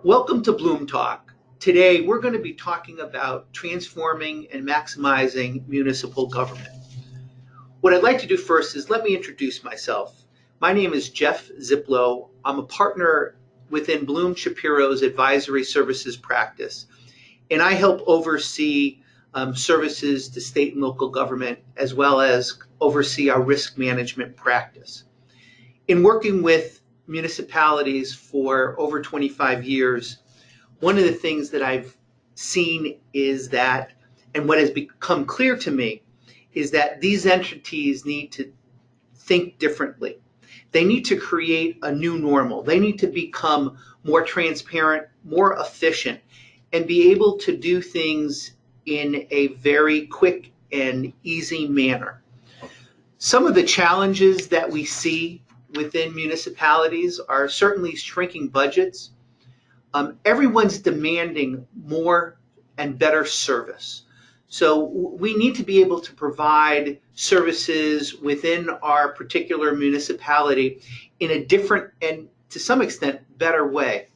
Welcome to Bloom Talk. Today, we're going to be talking about transforming and maximizing municipal government. What I'd like to do first is let me introduce myself. My name is Jeff Ziplow. I'm a partner within Bloom Shapiro's advisory services practice, and I help oversee services to state and local government as well as oversee our risk management practice. In working with municipalities for over 25 years, one of the things that I've seen is that, and what has become clear to me, is that these entities need to think differently. They need to create a new normal. They need to become more transparent, more efficient, and be able to do things in a very quick and easy manner. Some of the challenges that we see within municipalities are certainly shrinking budgets. Everyone's demanding more and better service. So we need to be able to provide services within our particular municipality in a different and to some extent better way.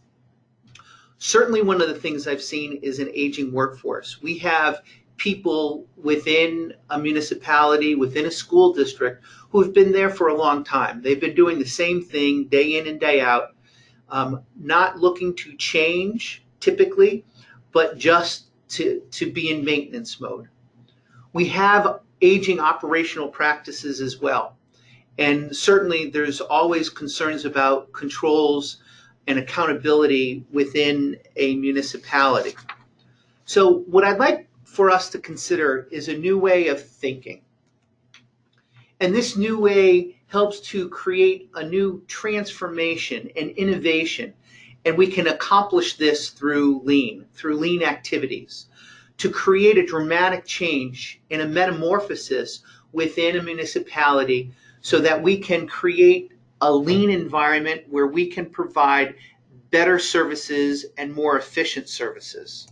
Certainly one of the things I've seen is an aging workforce. We have people within a municipality, within a school district, who have been there for a long time. They've been doing the same thing day in and day out, not looking to change typically, but just to be in maintenance mode. We have aging operational practices as well. And certainly there's always concerns about controls and accountability within a municipality. So what I'd like for us to consider is a new way of thinking. And this new way helps to create a new transformation and innovation. And we can accomplish this through lean activities, to create a dramatic change and a metamorphosis within a municipality so that we can create a lean environment where we can provide better services and more efficient services.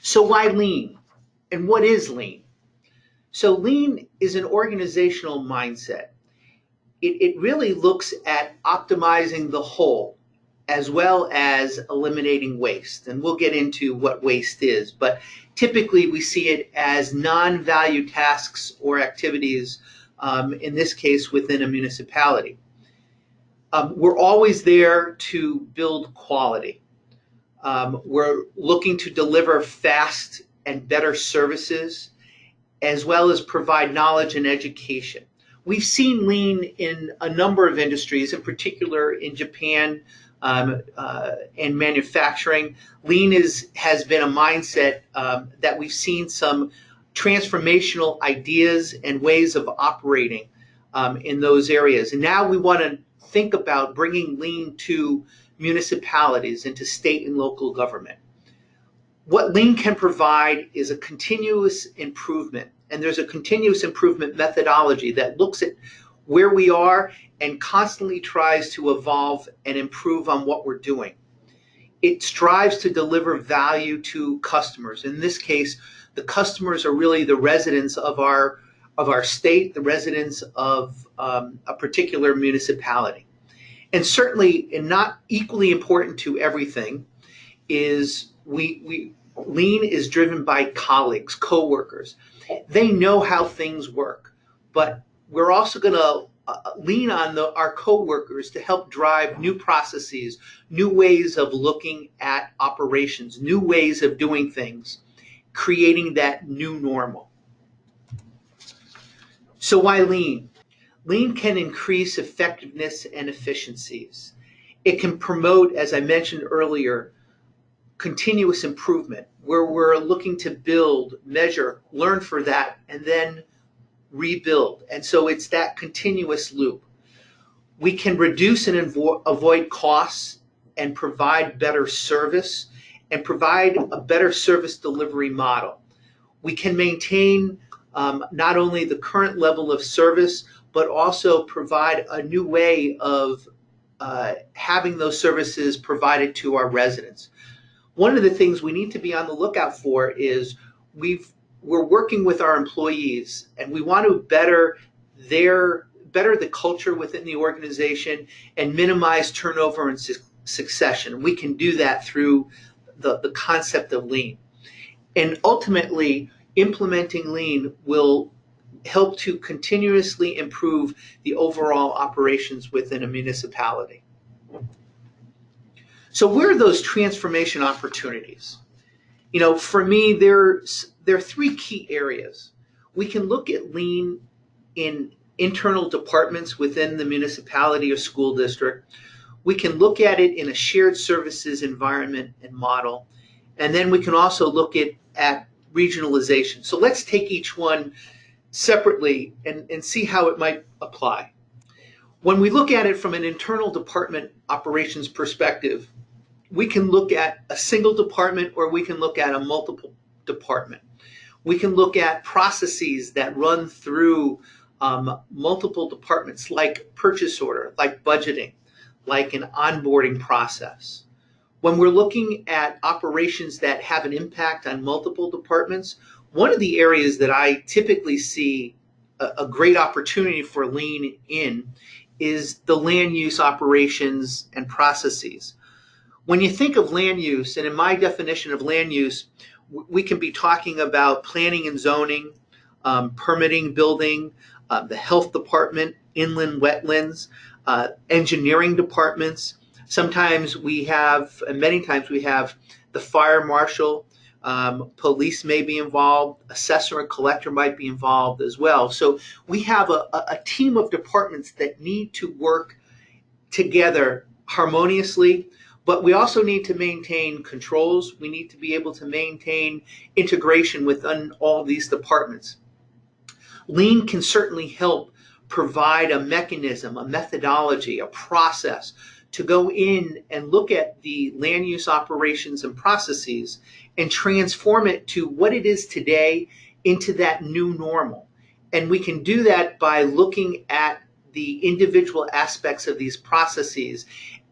So why lean? And what is lean? So lean is an organizational mindset. It really looks at optimizing the whole as well as eliminating waste. And we'll get into what waste is, but typically we see it as non-value tasks or activities, in this case within a municipality. We're always there to build quality. We're looking to deliver fast and better services, as well as provide knowledge and education. We've seen lean in a number of industries, in particular in Japan and manufacturing. Lean has been a mindset that we've seen some transformational ideas and ways of operating in those areas. And now we want to think about bringing lean to municipalities and to state and local government. What lean can provide is a continuous improvement, and there's a continuous improvement methodology that looks at where we are and constantly tries to evolve and improve on what we're doing. It strives to deliver value to customers. In this case, the customers are really the residents of our state, the residents of a particular municipality. And certainly, and not equally important to everything, is lean is driven by colleagues, coworkers. They know how things work, but we're also going to lean on our coworkers to help drive new processes, new ways of looking at operations, new ways of doing things, creating that new normal. So why lean? Lean can increase effectiveness and efficiencies. It can promote, as I mentioned earlier, continuous improvement, where we're looking to build, measure, learn for that, and then rebuild. And so it's that continuous loop. We can reduce and avoid costs and provide better service and provide a better service delivery model. We can maintain not only the current level of service, but also provide a new way of having those services provided to our residents. One of the things we need to be on the lookout for is we're working with our employees, and we want to better the culture within the organization and minimize turnover and succession. We can do that through the concept of lean. And ultimately, implementing lean will help to continuously improve the overall operations within a municipality. So where are those transformation opportunities? For me, there are three key areas. We can look at lean in internal departments within the municipality or school district. We can look at it in a shared services environment and model. And then we can also look at regionalization. So let's take each one separately and see how it might apply. When we look at it from an internal department operations perspective, we can look at a single department or we can look at a multiple department. We can look at processes that run through multiple departments, like purchase order, like budgeting, like an onboarding process. When we're looking at operations that have an impact on multiple departments, one of the areas that I typically see a great opportunity for lean in is the land use operations and processes. When you think of land use, and in my definition of land use, we can be talking about planning and zoning, permitting, building, the health department, inland wetlands, engineering departments. Sometimes we have, and many times we have, the fire marshal, police may be involved, assessor and collector might be involved as well. So we have a team of departments that need to work together harmoniously, but we also need to maintain controls. We need to be able to maintain integration within all these departments. Lean can certainly help provide a mechanism, a methodology, a process to go in and look at the land use operations and processes and transform it to what it is today into that new normal. And we can do that by looking at the individual aspects of these processes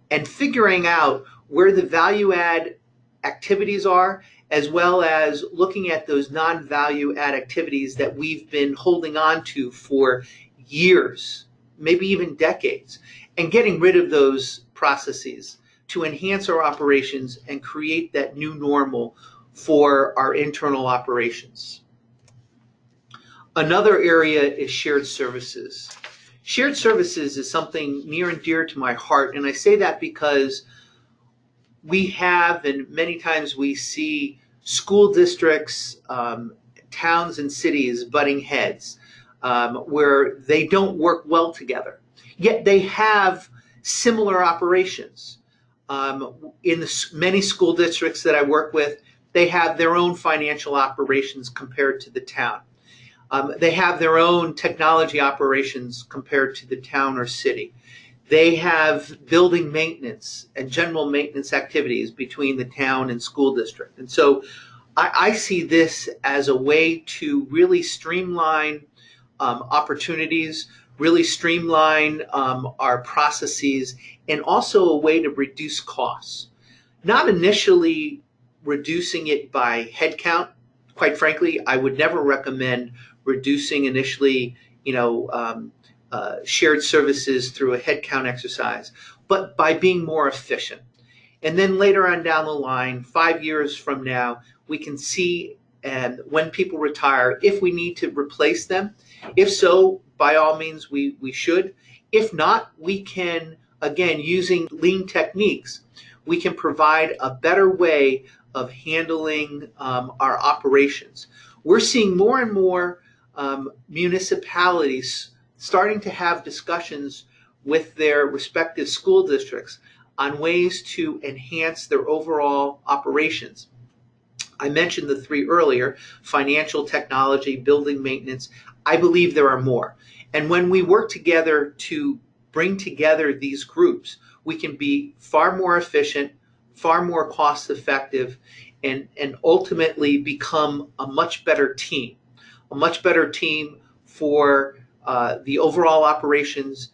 and figuring out where the value add activities are, as well as looking at those non-value add activities that we've been holding on to for years, maybe even decades, and getting rid of those processes to enhance our operations and create that new normal for our internal operations. Another area is shared services. Shared services is something near and dear to my heart, and I say that because we have, and many times we see, school districts, towns and cities butting heads, where they don't work well together. Yet they have similar operations. In many school districts that I work with, they have their own financial operations compared to the town. They have their own technology operations compared to the town or city. They have building maintenance and general maintenance activities between the town and school district. And so I see this as a way to really streamline opportunities, really streamline our processes, and also a way to reduce costs. Not initially reducing it by headcount. Quite frankly, I would never recommend reducing initially, shared services through a headcount exercise, but by being more efficient. And then later on down the line, 5 years from now, we can see, and when people retire, if we need to replace them. If so, by all means, we should. If not, we can, again, using lean techniques, we can provide a better way of handling our operations. We're seeing more and more municipalities starting to have discussions with their respective school districts on ways to enhance their overall operations. I mentioned the three earlier: financial, technology, building maintenance. I believe there are more. And when we work together to bring together these groups, we can be far more efficient, far more cost effective, and ultimately become a much better team for the overall operations,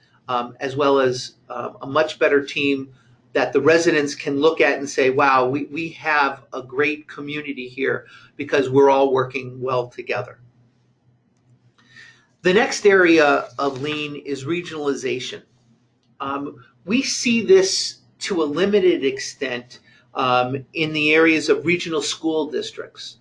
as well as a much better team that the residents can look at and say, wow, we have a great community here because we're all working well together. The next area of lean is regionalization. We see this to a limited extent in the areas of regional school districts.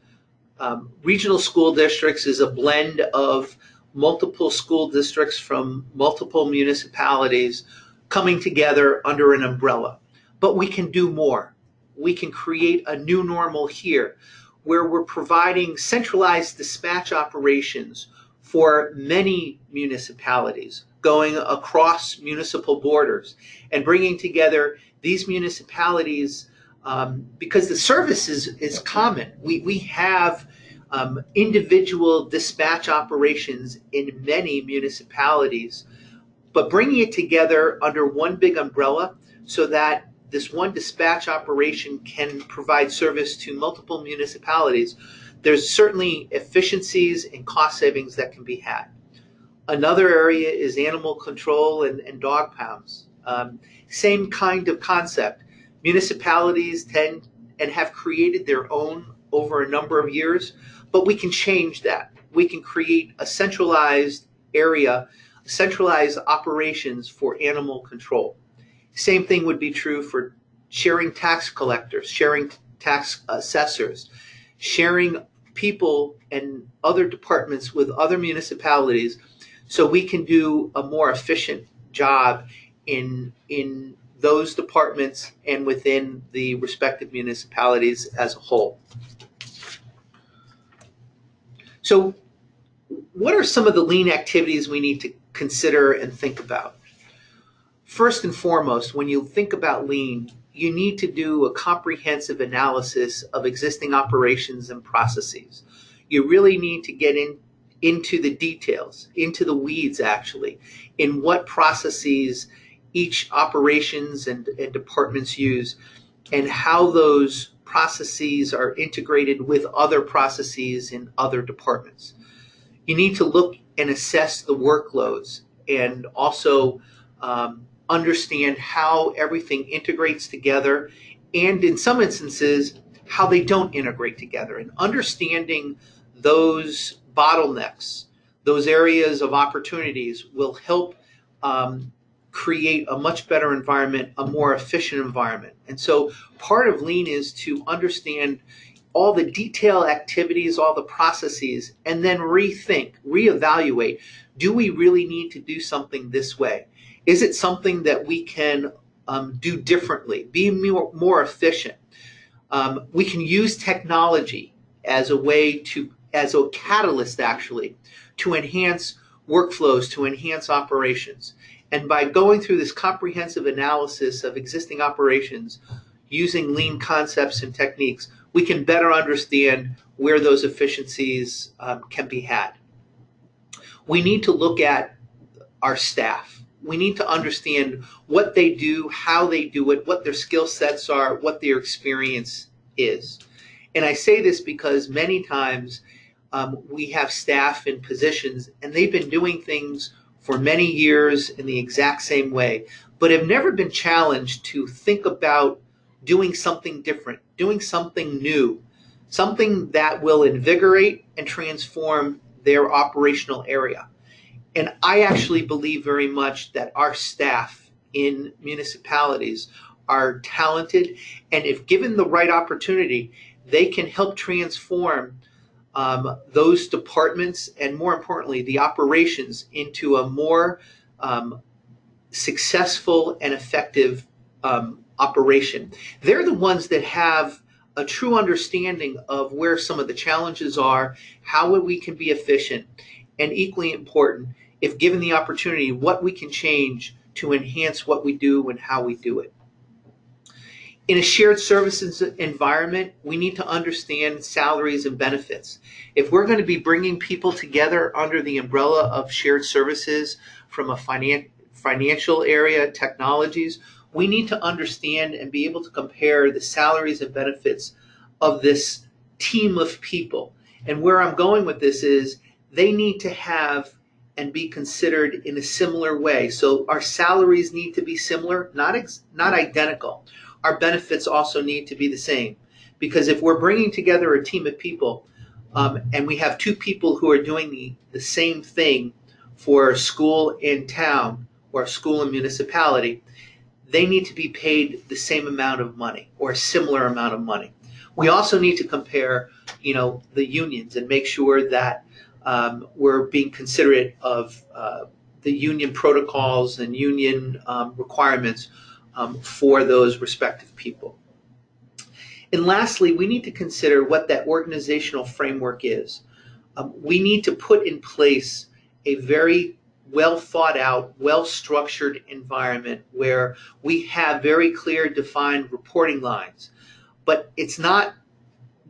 Regional school districts is a blend of multiple school districts from multiple municipalities coming together under an umbrella. But we can do more. We can create a new normal here where we're providing centralized dispatch operations for many municipalities going across municipal borders and bringing together these municipalities because the service is common. We have individual dispatch operations in many municipalities, but bringing it together under one big umbrella so that this one dispatch operation can provide service to multiple municipalities, there's certainly efficiencies and cost savings that can be had. Another area is animal control and dog pounds. Same kind of concept. Municipalities tend and have created their own over a number of years, but we can change that. We can create a centralized area, centralized operations for animal control. Same thing would be true for sharing tax collectors, sharing tax assessors, sharing people and other departments with other municipalities so we can do a more efficient job in those departments and within the respective municipalities as a whole. So what are some of the lean activities we need to consider and think about? First and foremost, when you think about lean, you need to do a comprehensive analysis of existing operations and processes. You really need to get into the details, into the weeds actually, in what processes each operations and departments use and how those processes are integrated with other processes in other departments. You need to look and assess the workloads and also understand how everything integrates together and in some instances how they don't integrate together. And understanding those bottlenecks, those areas of opportunities will help create a much better environment, a more efficient environment. And so part of lean is to understand all the detailed activities, all the processes, and then rethink, reevaluate. Do we really need to do something this way? Is it something that we can do differently, be more efficient? We can use technology as a way to, as a catalyst actually, to enhance workflows, to enhance operations. And by going through this comprehensive analysis of existing operations using lean concepts and techniques, we can better understand where those efficiencies can be had. We need to look at our staff. We need to understand what they do, how they do it, what their skill sets are, what their experience is. And I say this because many times we have staff in positions and they've been doing things for many years in the exact same way, but have never been challenged to think about doing something different, doing something new, something that will invigorate and transform their operational area. And I actually believe very much that our staff in municipalities are talented, and if given the right opportunity, they can help transform those departments and, more importantly, the operations into a more successful and effective operation. They're the ones that have a true understanding of where some of the challenges are, how we can be efficient, and equally important, if given the opportunity, what we can change to enhance what we do and how we do it. In a shared services environment, we need to understand salaries and benefits. If we're going to be bringing people together under the umbrella of shared services from a financial area, technologies, we need to understand and be able to compare the salaries and benefits of this team of people. And where I'm going with this is they need to have and be considered in a similar way. So our salaries need to be similar, not identical. Our benefits also need to be the same. Because if we're bringing together a team of people and we have two people who are doing the same thing for a school in town or a school in municipality, they need to be paid the same amount of money or a similar amount of money. We also need to compare, the unions and make sure that we're being considerate of the union protocols and union requirements for those respective people. And lastly, we need to consider what that organizational framework is. We need to put in place a very well thought out, well structured environment where we have very clear defined reporting lines, but it's not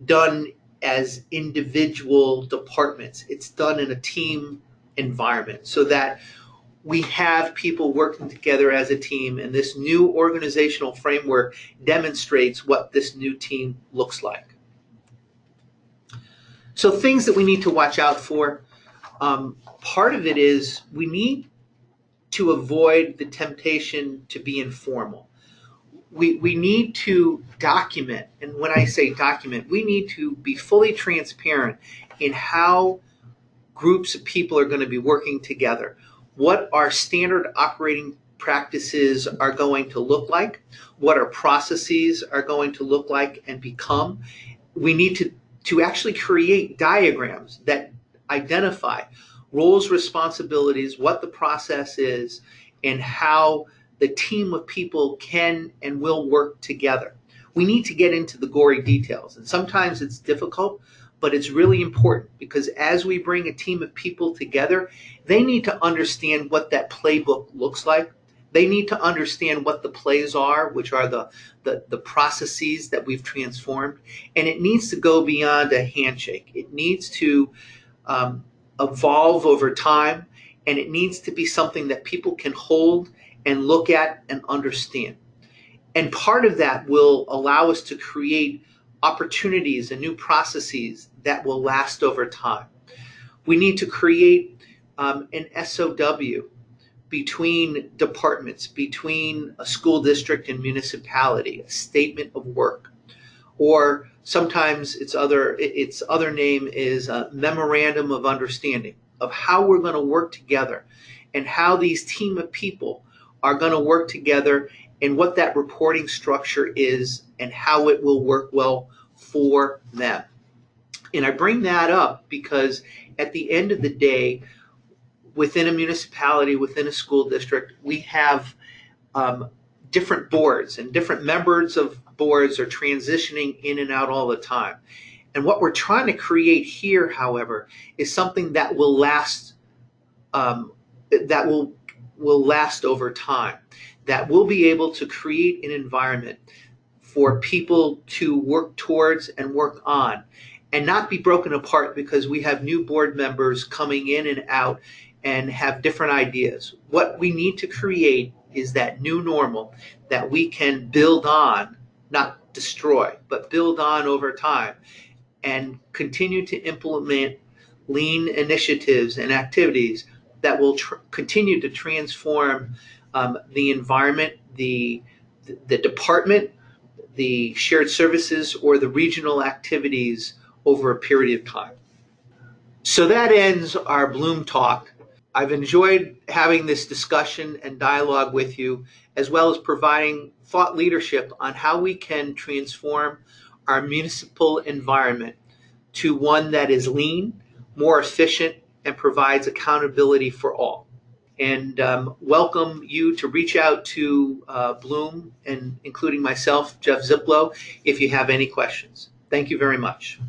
done as individual departments. It's done in a team environment so that we have people working together as a team, and this new organizational framework demonstrates what this new team looks like. So things that we need to watch out for, part of it is we need to avoid the temptation to be informal. We need to document, and when I say document, we need to be fully transparent in how groups of people are going to be working together, what our standard operating practices are going to look like, what our processes are going to look like and become. We need to actually create diagrams that identify roles, responsibilities, what the process is, and how the team of people can and will work together. We need to get into the gory details, and sometimes it's difficult, but it's really important because as we bring a team of people together, they need to understand what that playbook looks like. They need to understand what the plays are, which are the processes that we've transformed, and it needs to go beyond a handshake. It needs to evolve over time, and it needs to be something that people can hold and look at and understand. And part of that will allow us to create opportunities and new processes that will last over time. We need to create an SOW between departments, between a school district and municipality, a statement of work. Or sometimes its other name is a memorandum of understanding of how we're going to work together and how these team of people are going to work together and what that reporting structure is and how it will work well for them. And I bring that up because at the end of the day, within a municipality, within a school district, we have different boards, and different members of boards are transitioning in and out all the time. And what we're trying to create here, however, is something that will last, that will last over time, that will be able to create an environment for people to work towards and work on, and not be broken apart because we have new board members coming in and out and have different ideas. What we need to create is that new normal that we can build on, not destroy, but build on over time, and continue to implement lean initiatives and activities that will continue to transform the environment, the department, the shared services, or the regional activities over a period of time. So that ends our Bloom Talk. I've enjoyed having this discussion and dialogue with you, as well as providing thought leadership on how we can transform our municipal environment to one that is lean, more efficient, and provides accountability for all. And welcome you to reach out to Bloom, and including myself, Jeff Ziplow, if you have any questions. Thank you very much.